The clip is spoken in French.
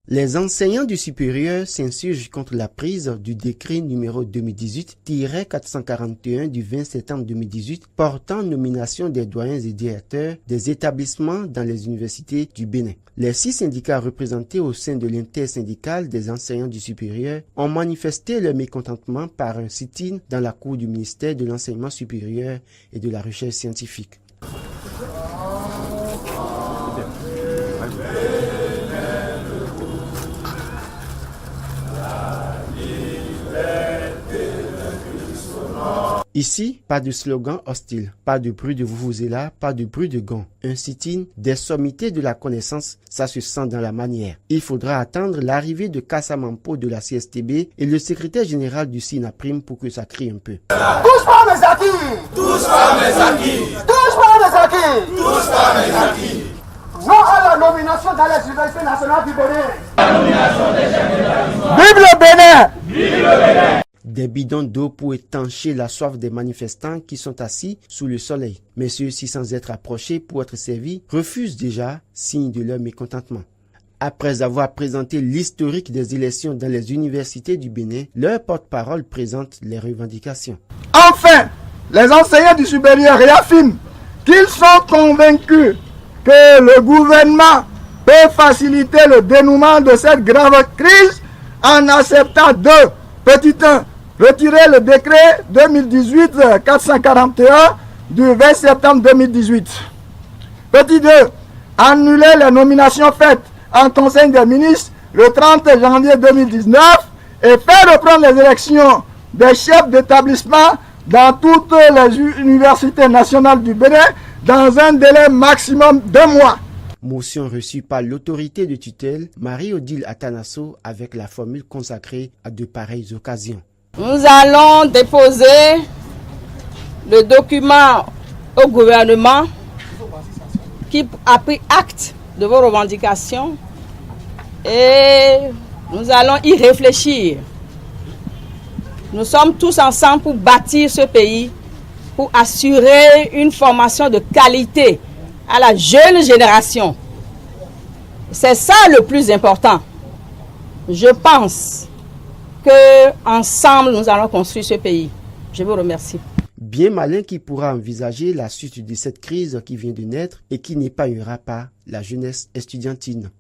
Les enseignants du supérieur s'insurgent contre la prise du décret numéro 2018-441 du 20 septembre 2018 portant nomination des doyens et directeurs des établissements dans les universités du Bénin. Les 6 syndicats représentés au sein de l'intersyndicale des enseignants du supérieur ont manifesté leur mécontentement par un sit-in dans la cour du ministère de l'enseignement supérieur et de la recherche scientifique. Ici, pas de slogan hostile, pas de bruit de vuvuzela, pas de bruit de gong. Un sit-in, des sommités de la connaissance, ça se sent dans la manière. Il faudra attendre l'arrivée de Kassamampo de la CSTB et le secrétaire général du SINAPRIM pour que ça crie un peu. Touche pas mes acquis! Touche pas mes acquis! Touche pas mes acquis! Touche pas mes acquis! Non à la nomination dans les universités nationales du Bénin! La nomination des chefs d'établissement! Vive le Bénin! Vive le Bénin! Des bidons d'eau pour étancher la soif des manifestants qui sont assis sous le soleil. Mais ceux-ci, sans être approchés pour être servis, refusent déjà, signe de leur mécontentement. Après avoir présenté l'historique des élections dans les universités du Bénin, leur porte-parole présente les revendications. Enfin, les enseignants du supérieur réaffirment qu'ils sont convaincus que le gouvernement peut faciliter le dénouement de cette grave crise en acceptant deux petits 1. Retirer le décret 2018-441 du 20 septembre 2018. Petit 2. Annuler les nominations faites en Conseil des ministres le 30 janvier 2019 et faire reprendre les élections des chefs d'établissement dans toutes les universités nationales du Bénin dans un délai maximum de 2 mois. Motion reçue par l'autorité de tutelle Marie-Odile Atanasso avec la formule consacrée à de pareilles occasions. Nous allons déposer le document au gouvernement qui a pris acte de vos revendications et nous allons y réfléchir. Nous sommes tous ensemble pour bâtir ce pays, pour assurer une formation de qualité à la jeune génération. C'est ça le plus important. Je pense qu'ensemble, nous allons construire ce pays. Je vous remercie. Bien malin qui pourra envisager la suite de cette crise qui vient de naître et qui n'épargnera pas la jeunesse estudiantine.